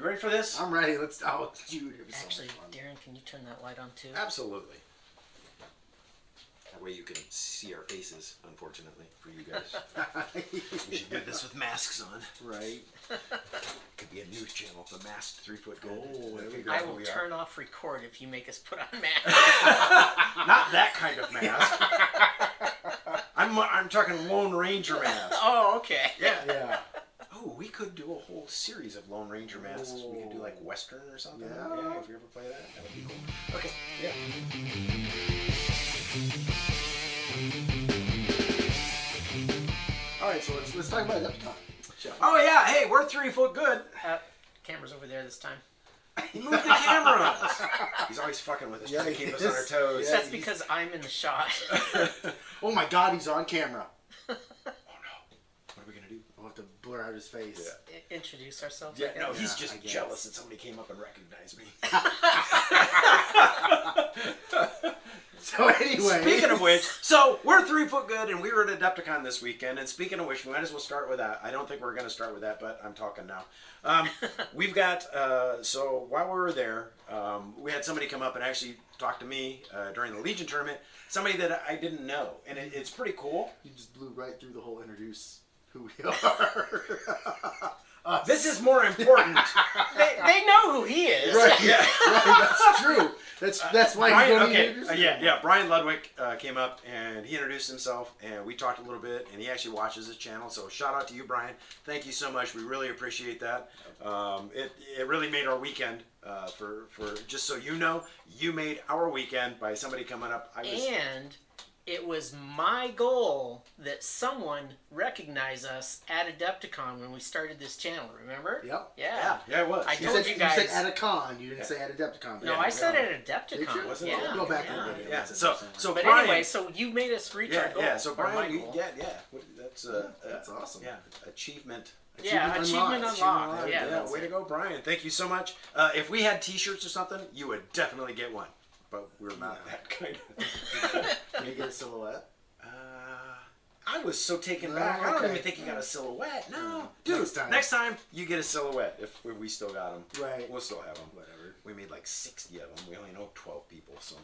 You ready for this? I'm ready. Let's. Oh, dude. Actually, Daren, can you turn that light on too? Absolutely. That way you can see our faces, unfortunately, for you guys. We should do this with masks on. Right. Could be a news channel, the masked 3 foot good. I will turn off record if you make us put on masks. Not that kind of mask. I'm talking Lone Ranger mask. Oh, okay. Yeah. Oh, we could do a whole series of Lone Ranger masks. We could do like Western or something. Yeah. If you ever play that, that would be cool. Okay. Yeah. All right, so let's talk about Adepticon. Oh yeah, hey, we're 3 foot good. Camera's over there this time. He moved the camera. He's always fucking with us, trying to keep us on our toes. That's because I'm in the shot. Oh my God, he's on camera. Oh no, what are we gonna do? I'll have to blur out his face. Introduce ourselves. Yeah, I no, guess. he's just jealous that somebody came up and recognized me. So anyway, Speaking of which, so we're 3 foot good, and we were at Adepticon this weekend. And speaking of which, we might as well start with that. I don't think we're going to start with that, but I'm talking now. We've got so while we were there, we had somebody come up and actually talk to me during the Legion tournament. Somebody that I didn't know, and it's pretty cool. you just blew right through the whole introduce who we are. This is more important. They know who he is. Right, yeah, right, that's true. That's why Brian, you don't okay, introduce him. yeah. Brian Ludwig came up and he introduced himself, and we talked a little bit. And he actually watches his channel, so shout out to you, Brian. Thank you so much. We really appreciate that. It really made our weekend. For just so you know, you made our weekend by somebody coming up. And it was my goal that someone recognize us at Adepticon when we started this channel. Remember? Yep. Yeah. Yeah, it was. I told you guys. You said at a con. You didn't say at Adepticon. No, I said at Did you? Adepticon. Yeah. Yeah. Go back yeah. and read it. Yeah. That's So But Brian, anyway, so you made us reach our goal. Yeah. So or my Brian, goal. that's awesome. Yeah, achievement. Yeah, achievement unlocked. Yeah, that's way it. to go, Brian. Thank you so much. If we had T-shirts or something, you would definitely get one. But we're not that kind of. Can you get a silhouette? I was so taken back. I don't even think you got a silhouette. No, dude. Next time you get a silhouette. If we still got them, Right. We'll still have them. Whatever. We made like 60 of them. We only know 12 people, so.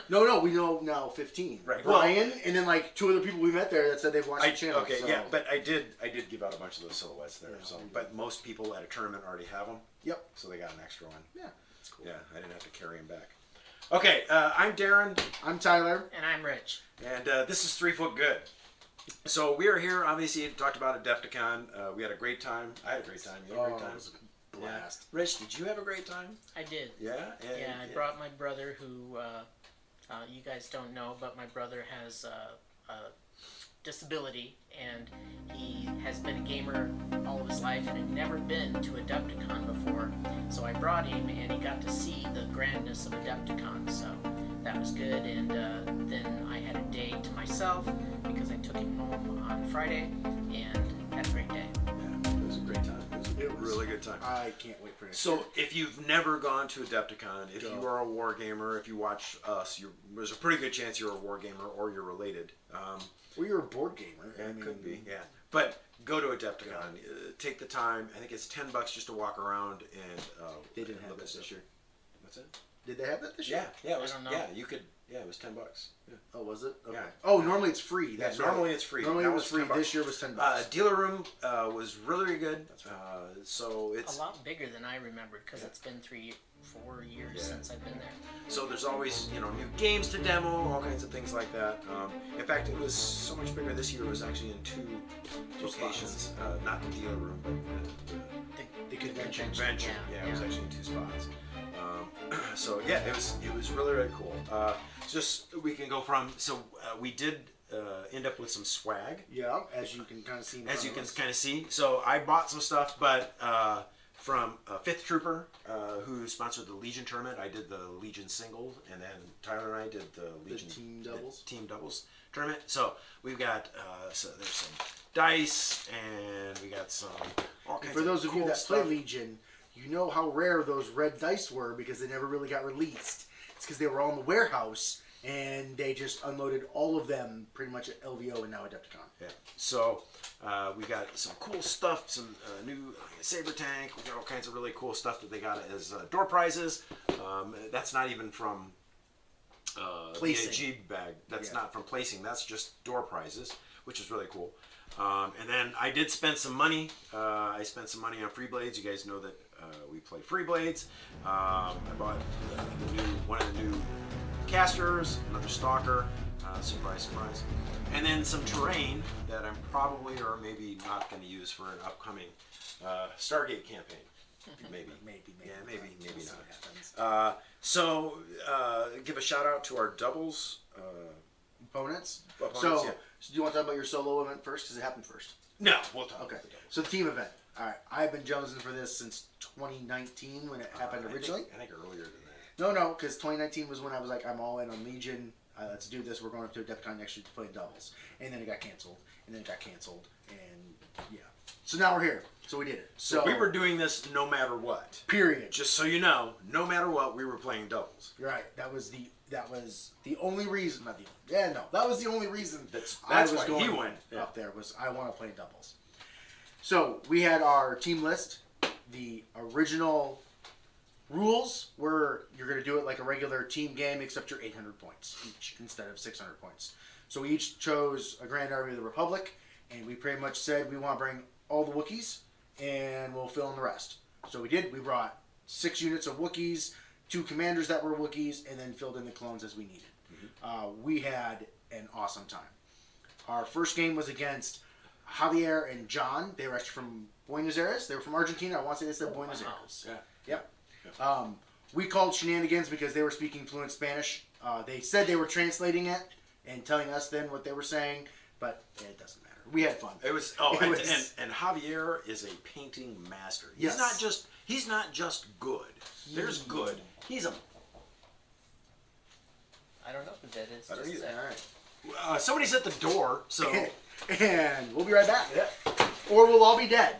No, we know now 15. Right. Brian, and then like 2 other people we met there that said they've watched the channel. Okay, so. yeah, but I did give out a bunch of those silhouettes there. Yeah, So, we did. but most people at a tournament already have them. Yep. So they got an extra one. Yeah, that's cool. Yeah, I didn't have to carry them back. Okay, I'm Daren, I'm Tyler. And I'm Rich. and this is 3 foot good. So we are here. Obviously, talked about Adepticon. We had a great time. I had a great time. You had a great time. It was a blast. Yeah. Rich, did you have a great time? I did. Yeah. And, Yeah, I brought my brother who, you guys don't know, but my brother has a disability, and he has been a gamer all of his life and had never been to Adepticon before. So I brought him, and he got to see the grandness of Adepticon, so that was good. And then I had a day to myself because I took him home on Friday and had a great day. Yeah, it was a great time. It was a really good time. I can't wait for it. So, if you've never gone to Adepticon, if you are a war gamer, if you watch us, there's a pretty good chance you're a war gamer or you're related. Well, you're a board gamer. Yeah, it could be, yeah. But go to Adepticon. Take the time. I think it's $10 just to walk around and. They didn't have that this year. What's that? Did they have that this year? Yeah, it was. I don't know. Yeah, you could. Yeah, it was $10. Yeah. Oh, was it? Okay. Yeah. Oh, normally it's free. That's normally right. it's free. Normally Now it was it's free. $10. This year was $10. Dealer room was really good. So it's A lot bigger than I remembered because it's been 4 years since I've been there. So there's always, new games to demo, all kinds of things like that. In fact, it was so much bigger this year. It was actually in 2 locations, not the dealer room, but the convention. Yeah, it was actually in 2 spots. So yeah, it was really, really cool. Just we can go from we did end up with some swag. Yeah, as you can kind of see. As you can kind of see. So I bought some stuff, but from 5th Trooper, who sponsored the Legion tournament. I did the Legion single, and then Tyler and I did the Legion team doubles tournament. So we've got so there's some dice, and we got some all kinds. For those of cool you that stuff. play Legion, you know how rare those red dice were because they never really got released. It's because they were all in the warehouse, and they just unloaded all of them pretty much at LVO and now Adepticon. Yeah. So we got some cool stuff, some new saber tank. We got all kinds of really cool stuff that they got as door prizes. That's not even from Placing. VAG bag. That's not from placing. That's just door prizes, which is really cool. And then I did spend some money. I spent some money on free blades. You guys know that we play free blades. I bought one of the new casters, another stalker. Surprise, surprise. And then some terrain that I'm probably or maybe not going to use for an upcoming Stargate campaign. Maybe. Yeah, maybe not. So, give a shout out to our doubles Opponents. opponents. So do you want to talk about your solo event first? Because it happened first. No, we'll talk Okay. about the doubles. So the team event. All right. I've been jonesing for this since 2019 when it happened originally. I think earlier than that. No, because 2019 was when I was like, I'm all in on Legion. Let's do this. We're going up to Adepticon next year to play doubles. And then it got canceled. And then it got canceled. And yeah. So now we're here. So we did it. So we were doing this no matter what. period. Just so you know, no matter what, we were playing doubles. You're right. That was the only reason. Not the that was the only reason That's I was why going he went up there was I want to play doubles. So we had our team list. The original rules were you're going to do it like a regular team game, except you're 800 points each instead of 600 points. So we each chose a Grand Army of the Republic, and we pretty much said we want to bring all the Wookiees, and we'll fill in the rest. So we did. We brought 6 units of Wookiees, 2 commanders that were Wookiees, and then filled in the clones as we needed. We had an awesome time. Our first game was against Javier and John. They were actually from Buenos Aires. They were from Argentina. I want to say they said Buenos Aires. Yeah. Yep. We called shenanigans because they were speaking fluent Spanish. They said they were translating it and telling us then what they were saying, but it doesn't matter. We had fun. It was and Javier is a painting master. Yes. He's not just good. There's good. He's a I don't know who that is. I don't Just either. say. All right. somebody's at the door, so And we'll be right back. yeah. Or we'll all be dead.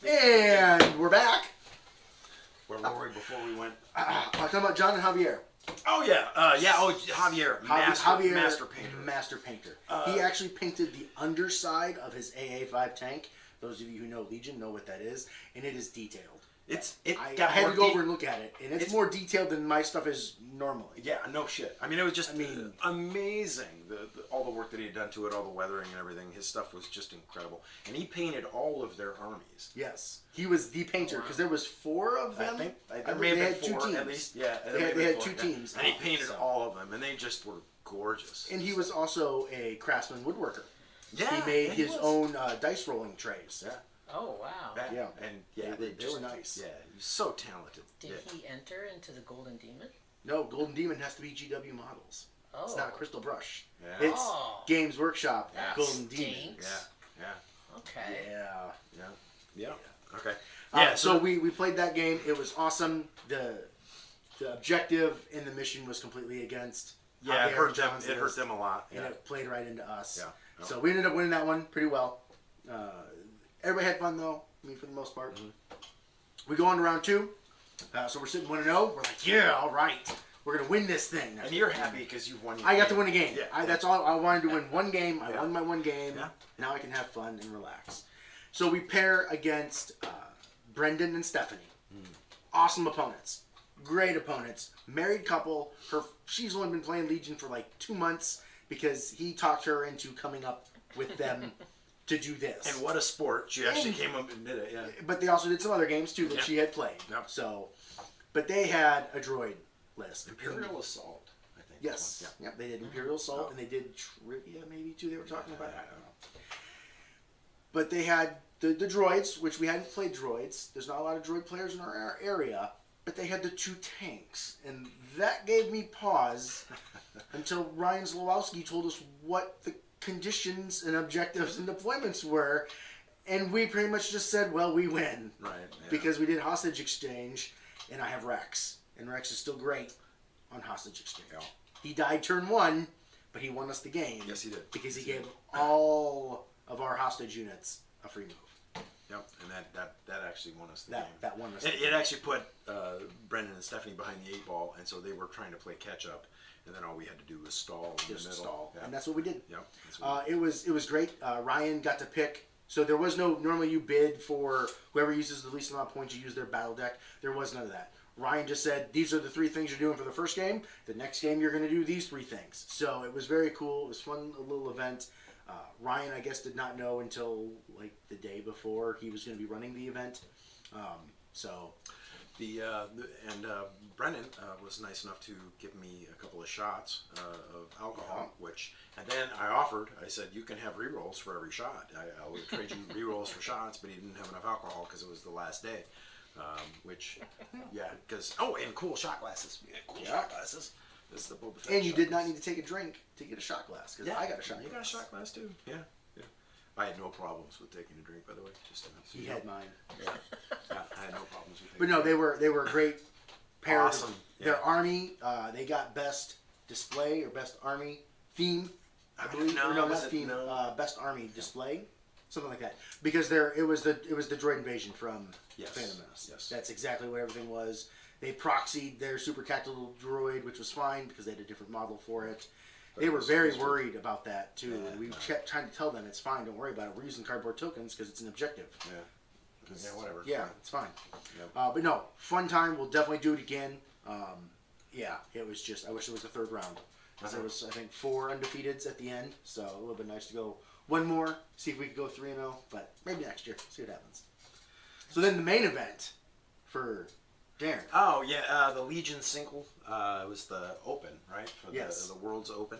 And we're back. Where were we before we went? I'm talking about John and Javier. Oh yeah, Javier, master painter. Master painter. He actually painted the underside of his AA5 tank. Those of you who know Legion know what that is, and it is detailed. I had to go over and look at it, and it's more detailed than my stuff is normally. Yeah, no shit. I mean, it was just amazing. All the work that he had done to it, all the weathering and everything. His stuff was just incredible, and he painted all of their armies. Yes, he was the painter because there was 4 of them. I may have been 4 2 teams. at least. Yeah, they had 2 teams, and he painted all of them, and they just were gorgeous. And he was also a craftsman woodworker. Yeah, he made his own dice rolling trays. Yeah. Oh wow! Yeah. And they were nice. Yeah, he was so talented. Did he enter into the Golden Demon? No, Golden Demon has to be GW models. Oh, It's not Crystal Brush. Yeah. It's Games Workshop That Golden Demon. stinks. Yeah. Okay. Yeah. Okay. So we played that game. It was awesome. The objective in the mission was completely against. Yeah, it Javier hurt and them. John's It hurt list, them a lot. and it played right into us. Yeah. So we ended up winning that one pretty well. Everybody had fun though. I mean, for the most part. We go on to round 2. So we're sitting 1-0. We're like, yeah, all right, we're gonna win this thing. And you're happy because you've won. I got to win a game. Yeah. That's all. I wanted to win one game. I won my one game. Yeah. Now I can have fun and relax. So we pair against Brendan and Stephanie. Awesome opponents. Great opponents. Married couple. She's only been playing Legion for like 2 months because he talked her into coming up with them to do this. And what a sport! She actually came up and did it. Yeah. But they also did some other games too that she had played. Yep. So, but they had a droid list. Imperial Assault. I think. Yes. Yeah. Yep. They did Imperial Assault and they did Trivia maybe too. They were talking about. I don't know. But they had the droids, which we hadn't played droids. There's not a lot of droid players in our area. But they had the 2 tanks, and that gave me pause until Ryan Zlowowski told us what the conditions and objectives and deployments were, and we pretty much just said, well, we win. Right. Yeah. Because we did hostage exchange, and I have Rex. And Rex is still great on hostage exchange. Yeah. He died turn 1, but he won us the game. Yes, he did. Because he gave all of our hostage units a free move. Yep, and that actually won us the game. That won us. It actually put Brendan and Stephanie behind the 8 ball, and so they were trying to play catch up, and then all we had to do was stall in the middle. Stall, yeah. and that's what we did. Yep. It was great. Ryan got to pick. So there was no, normally you bid for whoever uses the least amount of points, you use their battle deck. There was none of that. Ryan just said, these are the 3 things you're doing for the first game. The next game you're going to do these 3 things. So it was very cool. It was fun, a little event. Ryan, I guess, did not know until like the day before he was going to be running the event. Brendan was nice enough to give me a couple of shots of alcohol, and then I said, you can have re-rolls for every shot. I would trade you re-rolls for shots, but he didn't have enough alcohol because it was the last day. And cool shot glasses. Shot glasses. This is the Boba Fett. And you did not need to take a drink to get a shot glass, because I got a shot glass. You got a shot glass too? Yeah. I had no problems with taking a drink, by the way. He had mine. Yeah, I had no problems with taking But no, they were a great pair. Awesome. Their army, they got best display or best army theme, I believe. Best army display, something like that. Because it was the droid invasion from Phantom Menace. Yes. That's exactly what everything was. They proxied their super tactical droid, which was fine because they had a different model for it. They were very worried about that too. Yeah, we kept trying to tell them it's fine, don't worry about it. We're using cardboard tokens because it's an objective. Yeah, whatever. Yeah, it's fine. Yep. But no, fun time. We'll definitely do it again. It was just, I wish it was the 3rd round. Because there was, I think, 4 undefeateds at the end. So a little bit nice to go one more, see if we could go 3-0. But maybe next year, see what happens. So then the main event for Daren. Oh, yeah, the Legion single was the Open, right? For the World's Open.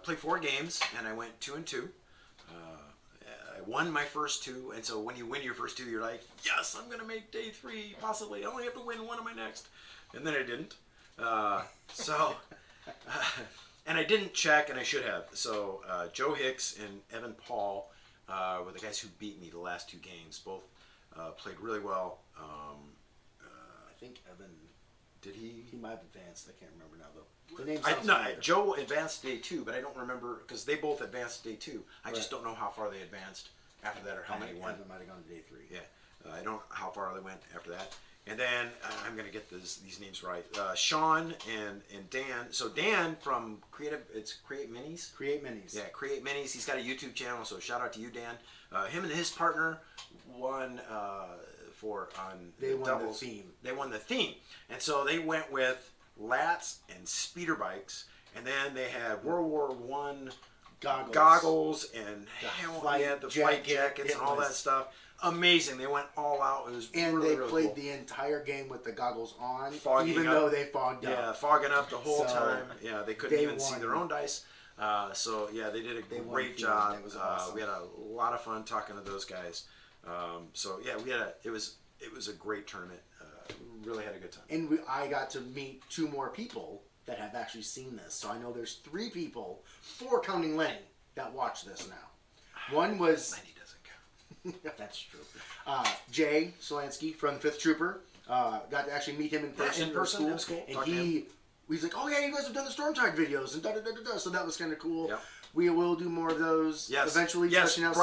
Played 4 games, and I went 2-2. I won my first 2, and so when you win your first 2, you're like, yes, I'm going to make day 3, possibly. I only have to win 1 of my next. And then I didn't. And I didn't check, and I should have. So Joe Hicks and Evan Paul were the guys who beat me the last 2 games. Both played really well. I think Evan, did he? He might have advanced. I can't remember now, though. The name sounds familiar. Joe advanced day 2, but I don't remember, because they both advanced day 2. I just don't know how far they advanced after that, or how many won. Evan might have gone to day 3. Yeah, I don't know how far they went after that. And then I'm going to get these names right. Sean and Dan. So Dan from Create Minis. Create Minis. Yeah, Create Minis. He's got a YouTube channel, so shout out to you, Dan. Him and his partner won They won doubles. the theme. They won the theme, and so they went with lats and speeder bikes, and then they had World War One goggles and the flight jackets and all that stuff. Amazing. They went all out. It was really played cool. the entire game with the goggles on, Fogging though they fogged up. Yeah, fogging up the whole So, time. Yeah, they couldn't even see their own dice. They did a great job. It was awesome. We had a lot of fun talking to those guys. It was a great tournament. Really had a good time. And I got to meet 2 more people that have actually seen this. So I know there's 3 people, 4 counting Lenny, that watch this now. One was Lenny doesn't count. That's true. Jay Solansky from the 5th Trooper. Got to actually meet him in person. In person, that was cool. And he's like, oh yeah, you guys have done the Stormtide videos and da-da-da-da-da. So that was kind of cool. Yep. We will do more of those eventually. Yes, now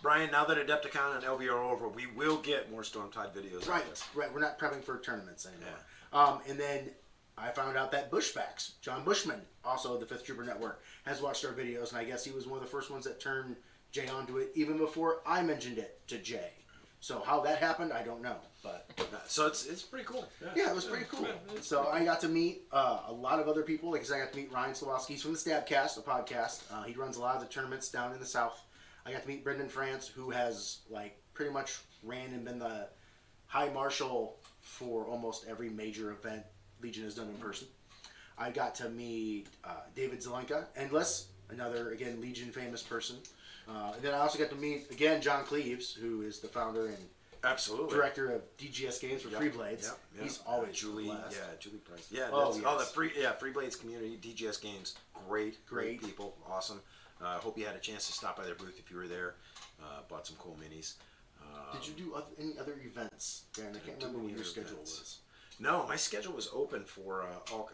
Brian, now that Adepticon and LV are over, we will get more Stormtide videos. Right. We're not prepping for tournaments anymore. And then I found out that Bushfax, John Bushman, also the 5th Trooper Network, has watched our videos, and I guess he was one of the first ones that turned Jay onto it, even before I mentioned it to Jay. So how that happened, I don't know. But so it's pretty cool. Yeah, it was pretty cool. So I got to meet a lot of other people. Like I said, I got to meet Ryan Slawowski. He's from the Stabcast, a podcast. He runs a lot of the tournaments down in the South. I got to meet Brendan France, who has pretty much ran and been the high marshal for almost every major event Legion has done in person. I got to meet David Zelenka, Endless, another, again, Legion famous person. And then I also got to meet, again, John Cleaves, who is the founder and director of DGS Games for Free Blades. Yep. He's always Julie Price. Yeah, yes. Free Blades community, DGS Games, great people, awesome. Hope you had a chance to stop by their booth if you were there. Bought some cool minis. Did you do any other events, Darren? I can't remember what your schedule was. No, my schedule was open for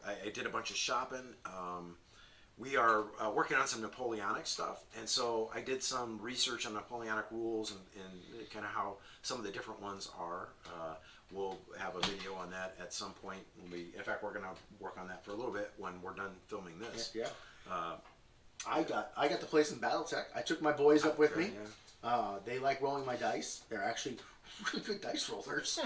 I did a bunch of shopping. we are working on some Napoleonic stuff, and so I did some research on Napoleonic rules and kind of how some of the different ones are. We'll have a video on that at some point. In fact, we're going to work on that for a little bit when we're done filming this. Yeah. I got the place in BattleTech. I took my boys up with me. Yeah. They like rolling my dice. They're actually really good dice rollers.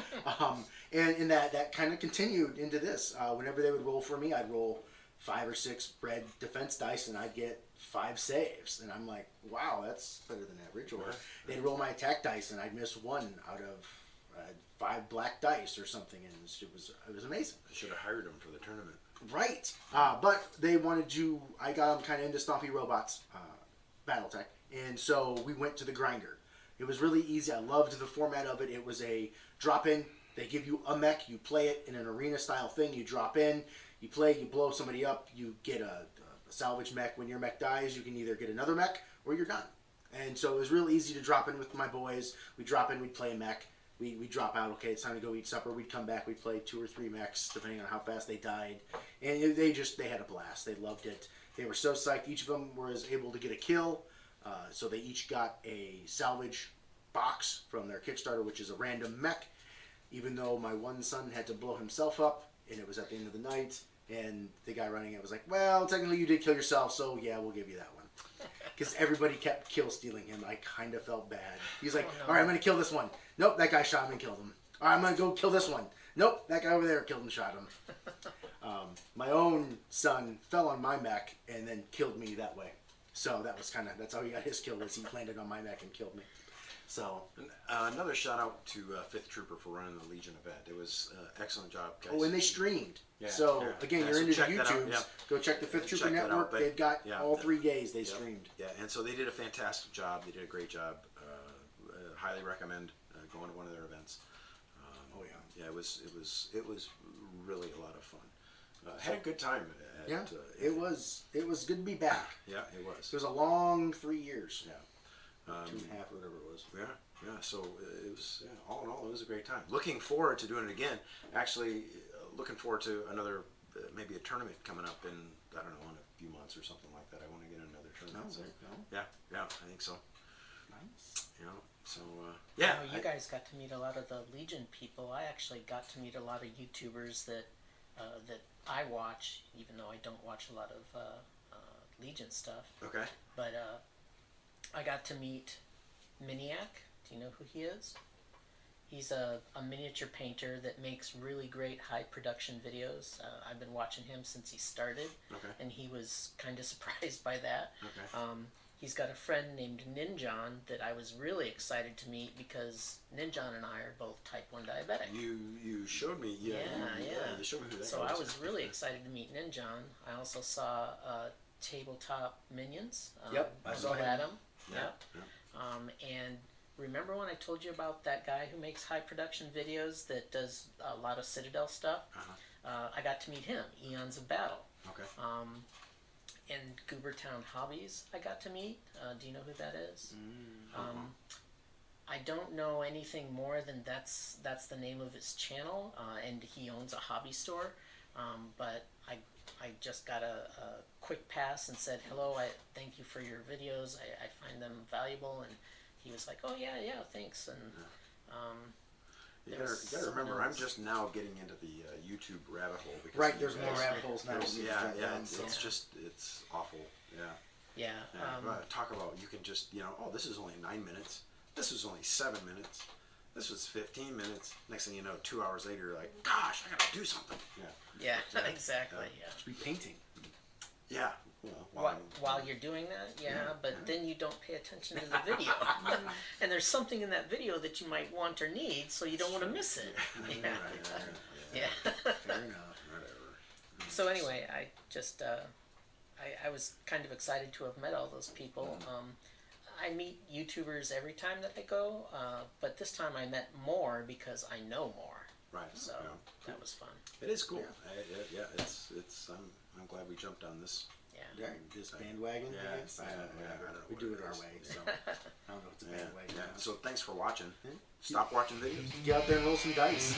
And that kind of continued into this. Whenever they would roll for me, I'd roll 5 or 6 red defense dice, and I'd get 5 saves. And I'm like, wow, that's better than average. Or they'd roll my attack dice, and I'd miss 1 out of 5 black dice or something, and it was amazing. I should have hired them for the tournament. Right. But they wanted to, I got them kind of into Stompy Robots, BattleTech, and so we went to the grinder. It was really easy. I loved the format of it. It was a drop-in. They give you a mech. You play it in an arena-style thing. You drop in. You play. You blow somebody up. You get a salvage mech. When your mech dies, you can either get another mech or you're done. And so it was real easy to drop in with my boys. We'd drop in. We'd play a mech. We'd drop out. Okay, it's time to go eat supper. We'd come back. We'd play 2 or 3 mechs, depending on how fast they died. And they had a blast. They loved it. They were so psyched. Each of them was able to get a kill. So they each got a salvage box from their Kickstarter, which is a random mech. Even though my one son had to blow himself up, and it was at the end of the night, and the guy running it was like, well, technically you did kill yourself, so yeah, we'll give you that one. Because everybody kept kill stealing him. I kind of felt bad. He's like, all right, I'm going to kill this one. Nope, that guy shot him and killed him. All right, I'm going to go kill this one. Nope, that guy over there killed and shot him. My own son fell on my mech and then killed me that way. So that's how he got his kill, was he landed on my mech and killed me. So another shout out to 5th Trooper for running the Legion event. It was excellent job, guys. Oh, and they streamed. Yeah, so again, you're so into the check that out, YouTubes. Go check the 5th Trooper Check that Network. out, but They've got all 3 days they streamed. Yeah, and so they did a fantastic job. They did a great job. Highly recommend going to one of their events. Oh yeah. Yeah, it was really a lot of fun. Had a good time. It was good to be back. Yeah, it was. It was a long 3 years. Yeah. 2.5, whatever it was. Yeah. So it was, all in all, it was a great time. Looking forward to doing it again. Actually, looking forward to another, maybe a tournament coming up in, I don't know, in a few months or something like that. I want to get another tournament. Yeah, I think so. Nice. So yeah. You guys got to meet a lot of the Legion people. I actually got to meet a lot of YouTubers that I watch, even though I don't watch a lot of Legion stuff. Okay. But I got to meet Miniac. Do you know who he is? He's a miniature painter that makes really great high production videos. I've been watching him since he started, and he was kind of surprised by that. Okay. He's got a friend named Ninjon that I was really excited to meet because Ninjon and I are both type 1 diabetic. You showed me, yeah. You showed me who that So was. I was really excited to meet Ninjon. I also saw Tabletop Minions. Yep, I saw him. Adam. Yeah. And remember when I told you about that guy who makes high production videos that does a lot of Citadel stuff? I got to meet him, Eons of Battle. Okay. And Goobertown Hobbies I got to meet. Do you know who that is? I don't know anything more than that's the name of his channel, and he owns a hobby store. But I just got a quick pass and said, hello, I thank you for your videos. I find them valuable. And he was like, oh yeah, thanks. And you gotta remember, I'm just now getting into the YouTube rabbit hole. Because Right, there's more rabbit holes now. It's awful. Yeah. Talk about, you can just, this is only 9 minutes. This was only 7 minutes. This was 15 minutes. Next thing you know, 2 hours later, you're like, gosh, I gotta do something. Yeah, exactly. Should be painting. Yeah. While you're doing that, but then you don't pay attention to the video. And there's something in that video that you might want or need, so you don't want to miss it. Yeah. Fair enough. Whatever. So anyway, I just, I was kind of excited to have met all those people. I meet YouTubers every time that I go, but this time I met more because I know more. Right. So that was fun. It is cool. Yeah. It's. I'm glad we jumped on this. Yeah. This bandwagon. Yeah. Whatever. We do it our way. So I don't know if it's a bandwagon. So thanks for watching. Stop watching videos. Get out there and roll some dice.